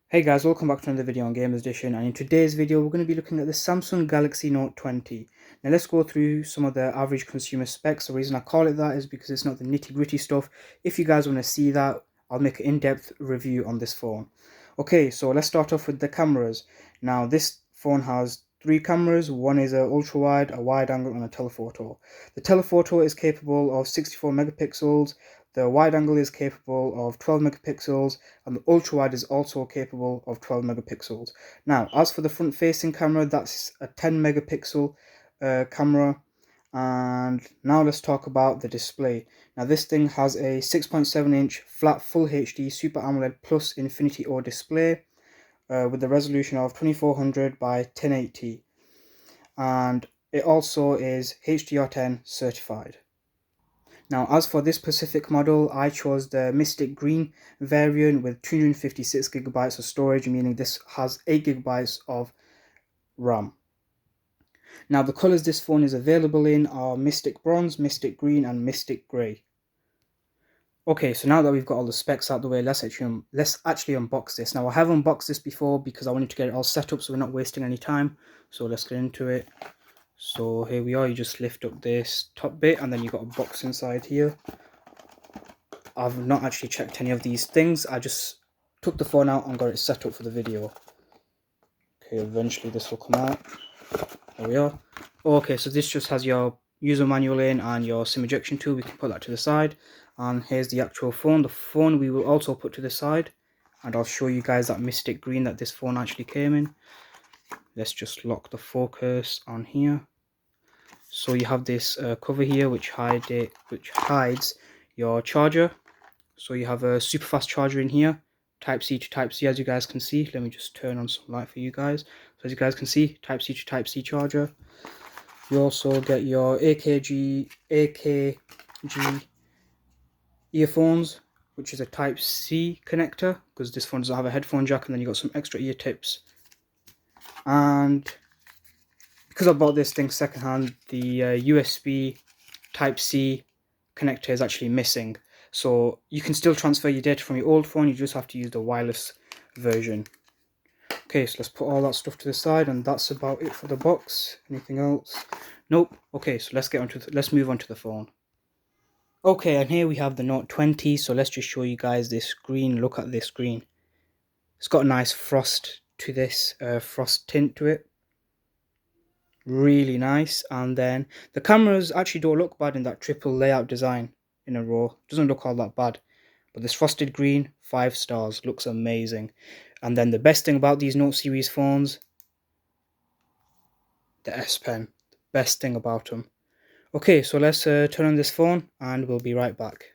Hey guys, welcome back to another video on Gamers Edition, and in today's video we're going to be looking at the Samsung Galaxy Note 20. Now let's go through some of the average consumer specs. The reason I call it that is because it's not the nitty-gritty stuff. If you guys want to see that, I'll make an in-depth review on this phone. Okay, so let's start off with the cameras. Now this phone has three cameras. One is a ultra-wide, a wide-angle and a telephoto. The telephoto is capable of 64 megapixels. The wide angle is capable of 12 megapixels, and the ultra wide is also capable of 12 megapixels. Now, as for the front facing camera, that's a 10 megapixel camera. And now let's talk about the display. Now, this thing has a 6.7-inch flat Full HD Super AMOLED Plus Infinity O display with the resolution of 2400 by 1080, and it also is HDR10 certified. Now, as for this specific model, I chose the Mystic Green variant with 256 gigabytes of storage, meaning this has 8 gigabytes of RAM. Now, the colors this phone is available in are Mystic Bronze, Mystic Green, and Mystic Grey. Okay, so now that we've got all the specs out of the way, let's actually unbox this. Now, I have unboxed this before because I wanted to get it all set up so we're not wasting any time. So let's get into it. So here we are. You just lift up this top bit and then you've got a box inside here. I've not actually checked any of these things. I just took the phone out and got it set up for the video. Okay, eventually this will come out. There we are. Okay, so this just has your user manual in and your SIM ejection tool. We can put that to the side. And here's the actual phone. The phone we will also put to the side. And I'll show you guys that Mystic Green that this phone actually came in. Let's just lock the focus on here. So you have this cover here which hides your charger. So you have a super fast charger in here, Type C to Type C, as you guys can see. Let me just turn on some light for you guys. So as you guys can see, Type C to Type C charger. You also get your AKG earphones, which is a Type C connector, because this phone doesn't have a headphone jack, and then you got some extra ear tips. And because I bought this thing secondhand, the USB Type C connector is actually missing. So you can still transfer your data from your old phone, you just have to use the wireless version. Okay, so let's put all that stuff to the side, and that's about it for the box. Anything else? Nope. Okay, so let's move on to the phone. Okay, and here we have the Note 20, so let's just show you guys this screen. Look at this screen. It's got a nice frost to this, frost tint to it. Really nice. And then the cameras actually don't look bad in that triple layout design in a row. Doesn't look all that bad. But this frosted green, 5 stars, looks amazing. And then the best thing about these Note series phones, the S Pen. Best thing about them. Okay, so let's turn on this phone and we'll be right back.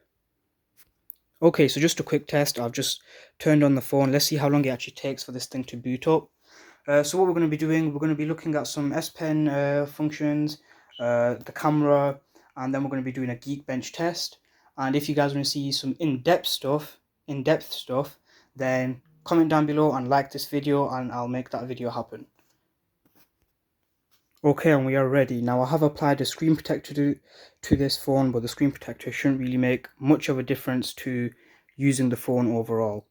Okay, so just a quick test. I've just turned on the phone. Let's see how long it actually takes for this thing to boot up. So what we're going to be doing, we're going to be looking at some S Pen functions, the camera, and then we're going to be doing a Geekbench test. And if you guys want to see some in-depth stuff, then comment down below and like this video, and I'll make that video happen. Okay, and we are ready. Now I have applied a screen protector to this phone, but the screen protector shouldn't really make much of a difference to using the phone overall.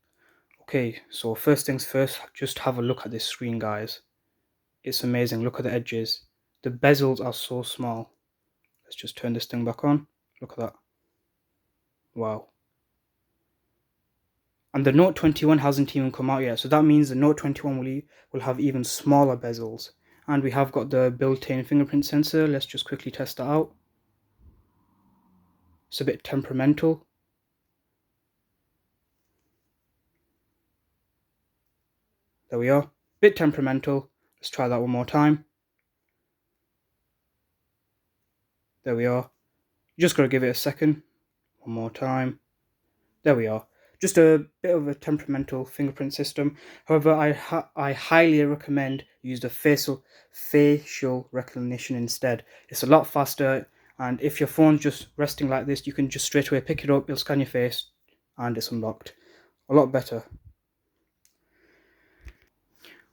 Okay, so first things first, just have a look at this screen, guys. It's amazing. Look at the edges. The bezels are so small. Let's just turn this thing back on. Look at that. Wow. And the Note 21 hasn't even come out yet, so that means the Note 21 will have even smaller bezels. And we have got the built-in fingerprint sensor. Let's just quickly test that out. It's a bit temperamental. There we are. Bit temperamental. Let's try that one more time. There we are. You just got to give it a second. One more time. There we are. Just a bit of a temperamental fingerprint system. However, I highly recommend use the facial recognition instead. It's a lot faster, and if your phone's just resting like this, you can just straight away pick it up, it'll scan your face, and it's unlocked. A lot better.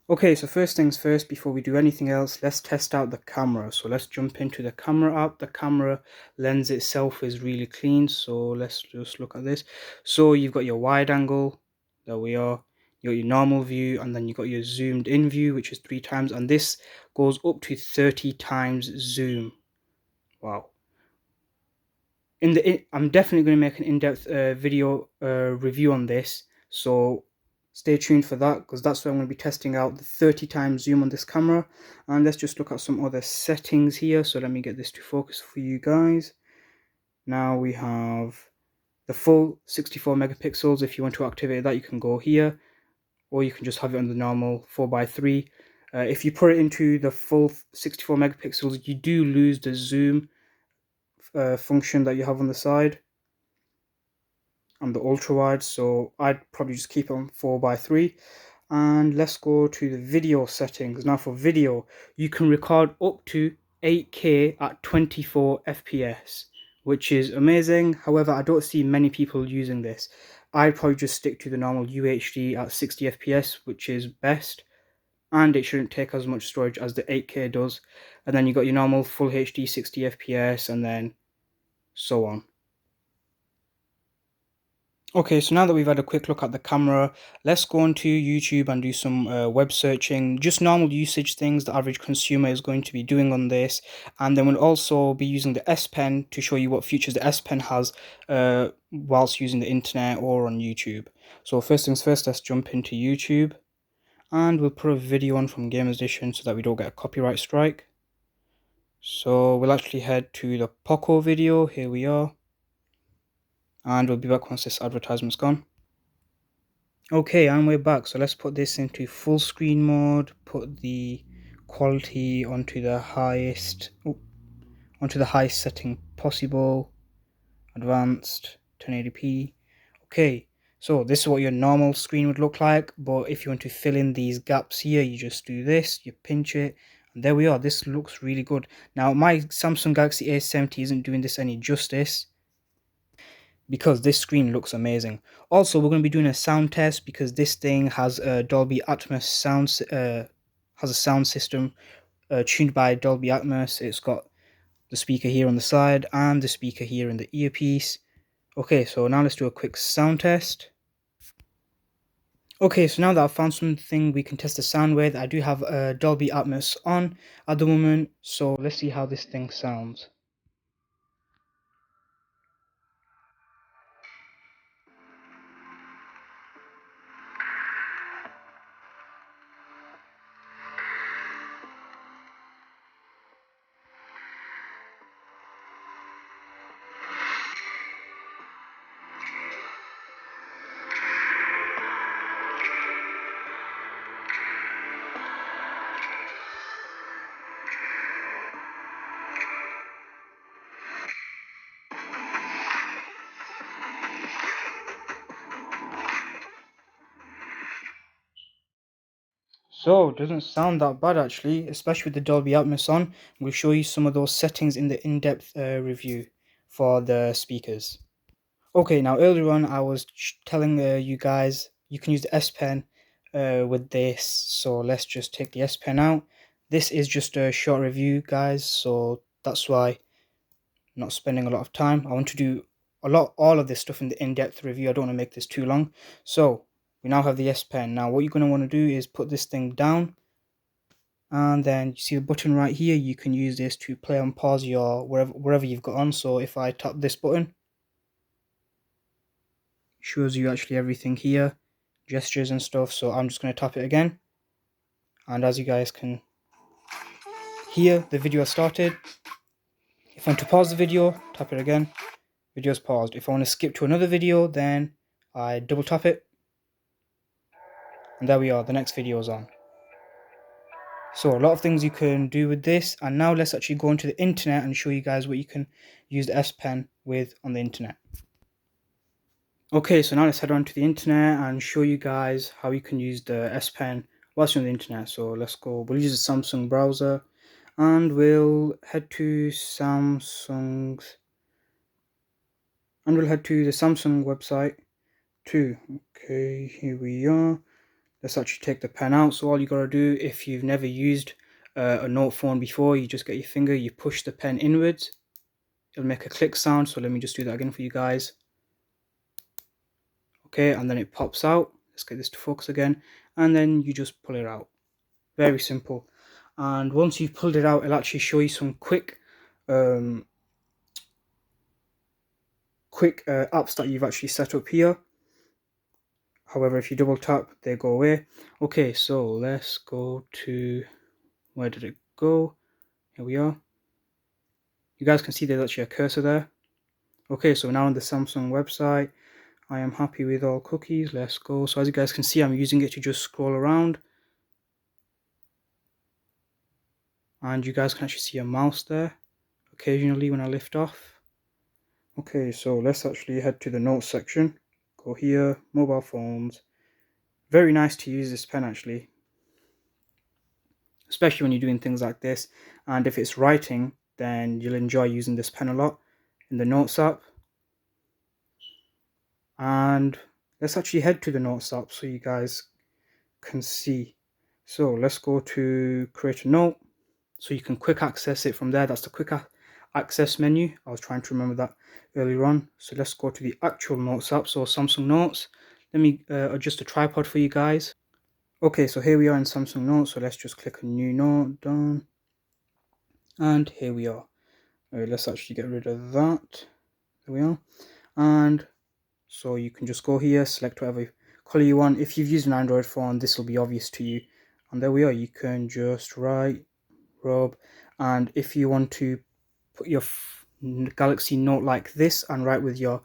Okay, so first things first, before we do anything else, let's test out the camera. So let's jump into the camera app. The camera lens itself is really clean, so let's just look at this. So you've got your wide angle, there we are. You got your normal view, and then you got your zoomed in view, which is 3 times, and this goes up to 30 times zoom. Wow. I'm definitely going to make an in-depth video review on this, so stay tuned for that, because that's where I'm going to be testing out the 30 times zoom on this camera. And let's just look at some other settings here. So let me get this to focus for you guys. Now we have the full 64 megapixels. If you want to activate that, you can go here, or you can just have it on the normal 4x3. If you put it into the full 64 megapixels, you do lose the zoom function that you have on the side and the ultra wide, so I'd probably just keep it on 4x3. And let's go to the video settings. Now for video, you can record up to 8K at 24 FPS, which is amazing. However, I don't see many people using this. I'd probably just stick to the normal UHD at 60 FPS, which is best, and it shouldn't take as much storage as the 8K does. And then you got your normal full HD 60 FPS, and then so on. Okay, so now that we've had a quick look at the camera, let's go onto YouTube and do some web searching, just normal usage things the average consumer is going to be doing on this. And then we'll also be using the S Pen to show you what features the S Pen has whilst using the internet or on YouTube. So first things first, let's jump into YouTube, and we'll put a video on from Gamers Edition so that we don't get a copyright strike. So we'll actually head to the Poco video, here we are, and we'll be back once this advertisement's gone. Okay, and we're back. So let's put this into full screen mode, put the quality onto the highest setting possible, advanced 1080p. Okay, so this is what your normal screen would look like, but if you want to fill in these gaps here, you just do this, you pinch it, and there we are. This looks really good. Now my Samsung Galaxy A70 isn't doing this any justice, because this screen looks amazing. Also, we're going to be doing a sound test because this thing has a Dolby Atmos sound system tuned by Dolby Atmos. It's got the speaker here on the side and the speaker here in the earpiece. Okay, so now let's do a quick sound test. Okay, so now that I've found something we can test the sound with, I do have Dolby Atmos on at the moment, so let's see how this thing sounds. So, it doesn't sound that bad actually, especially with the Dolby Atmos on. We'll show you some of those settings in the in-depth review for the speakers. Okay, now earlier on I was telling you guys you can use the S Pen with this, so let's just take the S Pen out. This is just a short review, guys, so that's why I'm not spending a lot of time. I want to do all of this stuff in the in-depth review. I don't want to make this too long. So we now have the S Pen. Now what you're going to want to do is put this thing down, and then you see the button right here. You can use this to play on pause your wherever you've got on. So if I tap this button, it shows you actually everything here, gestures and stuff. So I'm just going to tap it again, and as you guys can hear, the video has started. If I want to pause the video, tap it again, video's paused. If I want to skip to another video, then I double tap it, and there we are, the next video is on. So a lot of things you can do with this, and now let's actually go onto the internet and show you guys what you can use the S Pen with on the internet. Okay, so now let's head on to the internet and show you guys how you can use the S Pen whilst you're on the internet. So let's go, we'll use the Samsung browser, and we'll head to the Samsung website too. Okay, here we are. Let's actually take the pen out. So all you gotta do, if you've never used a Note phone before, you just get your finger, you push the pen inwards, it'll make a click sound. So let me just do that again for you guys. Okay, and then it pops out. Let's get this to focus again, and then you just pull it out. Very simple. And once you've pulled it out, it'll actually show you some quick apps that you've actually set up here. However, if you double tap, they go away. Okay, so let's go to, where did it go? Here we are. You guys can see there's actually a cursor there. Okay, so now on the Samsung website, I am happy with all cookies. Let's go. So as you guys can see, I'm using it to just scroll around. And you guys can actually see a mouse there occasionally when I lift off. Okay, so let's actually head to the notes section. Go here, mobile phones. Very nice to use this pen actually, especially when you're doing things like this. And if it's writing, then you'll enjoy using this pen a lot in the notes app. And let's actually head to the notes app so you guys can see. So let's go to create a note so you can quick access it from there. That's the quick access menu. I was trying to remember that earlier on. So let's go to the actual notes app, so Samsung Notes. Let me adjust the tripod for you guys. Okay, so here we are in Samsung Notes. So let's just click a new note, done. And here we are. Let's actually get rid of that. There we are. And so you can just go here, select whatever color you want. If you've used an Android phone, this will be obvious to you. And there we are. You can just write, rub. And if you want to put your Galaxy Note like this and write with your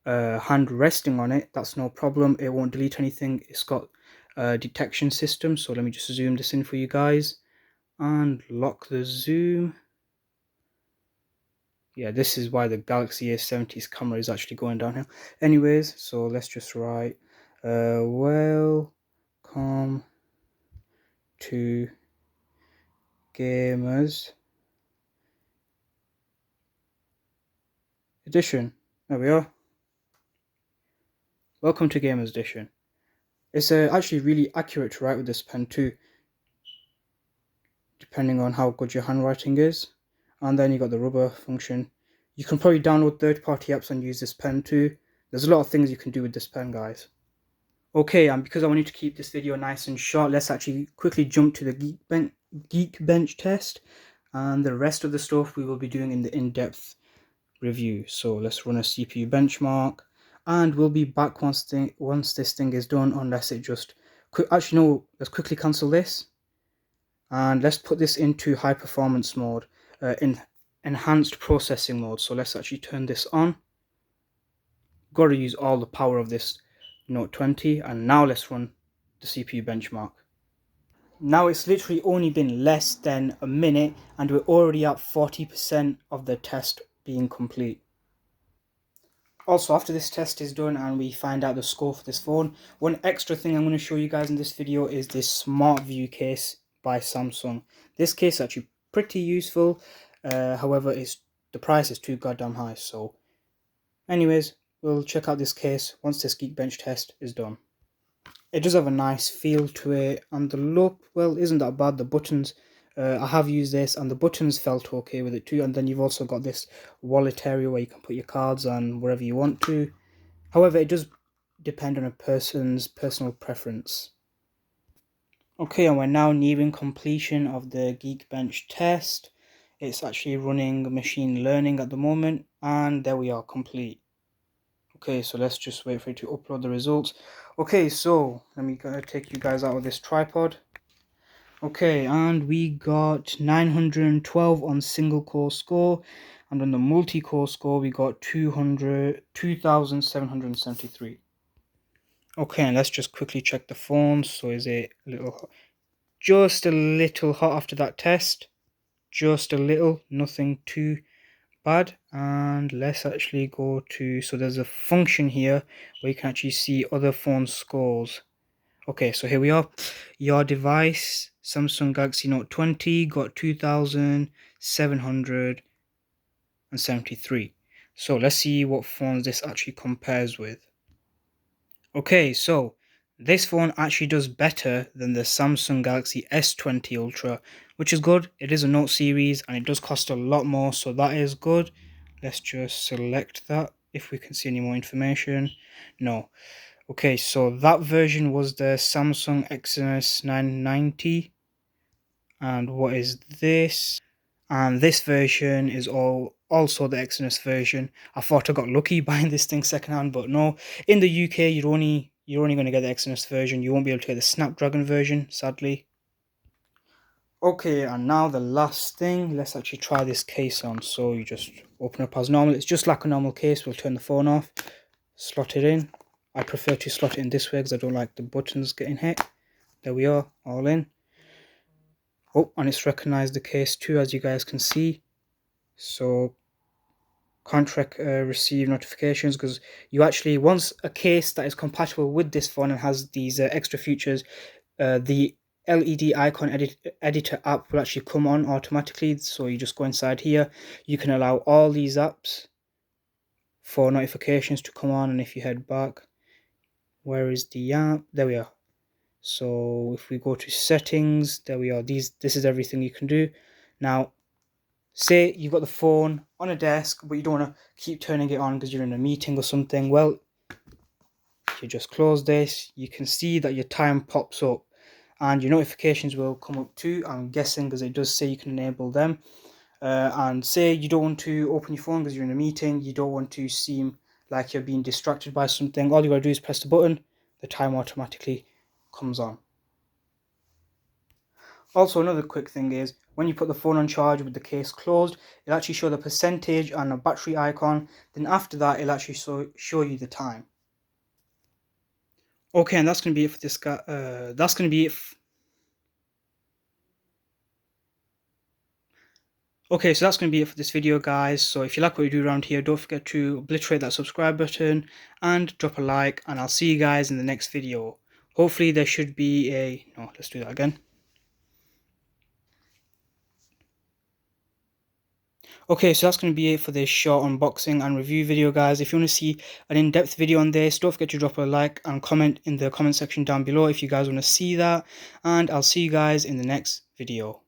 hand resting on it, that's no problem. It won't delete anything. It's got a detection system. So let me just zoom this in for you guys and lock the zoom. Yeah, this is why the Galaxy A70's camera is actually going downhill. Anyways, so let's just write welcome to Gamers Edition. There we are. Welcome to Gamers Edition. It's actually really accurate to write with this pen too, depending on how good your handwriting is. And then you got the rubber function. You can probably download third-party apps and use this pen too. There's a lot of things you can do with this pen, guys. Okay, and because I wanted to keep this video nice and short, let's actually quickly jump to the Geekbench test. And the rest of the stuff we will be doing in the in-depth review. So let's run a CPU benchmark. And we'll be back once this thing is done, unless it just... Actually, no, let's quickly cancel this. And let's put this into high performance mode, in enhanced processing mode. So let's actually turn this on. Got to use all the power of this Note 20, and now let's run the CPU benchmark. Now it's literally only been less than a minute and we're already at 40% of the test being complete. Also, after this test is done and we find out the score for this phone, one extra thing I'm going to show you guys in this video is this Smart View case by Samsung. This case is actually pretty useful, however the price is too goddamn high. So anyways, we'll check out this case once this Geekbench test is done. It does have a nice feel to it, and the look, well, isn't that bad. The buttons, I have used this and the buttons felt okay with it too. And then you've also got this wallet area where you can put your cards and wherever you want to. However, it does depend on a person's personal preference. Okay, and we're now nearing completion of the Geekbench test. It's actually running machine learning at the moment, and there we are, complete. Okay, so let's just wait for it to upload the results. Okay, so let me take you guys out of this tripod. Okay, and we got 912 on single core score, and on the multi-core score we got 2,773. Okay, and let's just quickly check the phone. So is it just a little hot after that test? Just a little, nothing too bad. And let's actually go to, so there's a function here where you can actually see other phone scores. Okay, so here we are. Your device, Samsung Galaxy Note 20, got 2,773. So let's see what phones this actually compares with. Okay, so this phone actually does better than the Samsung Galaxy S20 Ultra, which is good. It is a Note series and it does cost a lot more, so that is good. Let's just select that if we can see any more information. No. Okay, so that version was the Samsung Exynos 990. And what is this? And this version is also the Exynos version. I thought I got lucky buying this thing secondhand, but no. In the UK, you're only going to get the Exynos version. You won't be able to get the Snapdragon version, sadly. Okay, and now the last thing. Let's actually try this case on. So you just open up as normal. It's just like a normal case. We'll turn the phone off, slot it in. I prefer to slot it in this way because I don't like the buttons getting hit. There we are, all in. Oh, and it's recognized the case too, as you guys can see. So can't receive notifications because you actually, once a case that is compatible with this phone and has these extra features, the LED icon editor app will actually come on automatically. So you just go inside here, you can allow all these apps for notifications to come on. And if you head back, where is the app? There we are. So if we go to settings, there we are. This is everything you can do. Now, say you've got the phone on a desk, but you don't want to keep turning it on because you're in a meeting or something. Well, you just close this. You can see that your time pops up and your notifications will come up too, I'm guessing, because it does say you can enable them. And say you don't want to open your phone because you're in a meeting, you don't want to seem like you're being distracted by something. All you gotta do is press the button, the time automatically comes on. Also, another quick thing is when you put the phone on charge with the case closed, it'll actually show the percentage and a battery icon. Then after that, it'll actually show you the time. Okay, and that's going to be it for this guy. That's going to be it. Okay, so that's going to be it for this video, guys. So if you like what we do around here, don't forget to obliterate that subscribe button and drop a like, and I'll see you guys in the next video. Hopefully there should be a... No, let's do that again. Okay, so that's going to be it for this short unboxing and review video, guys. If you want to see an in-depth video on this, don't forget to drop a like and comment in the comment section down below if you guys want to see that. And I'll see you guys in the next video.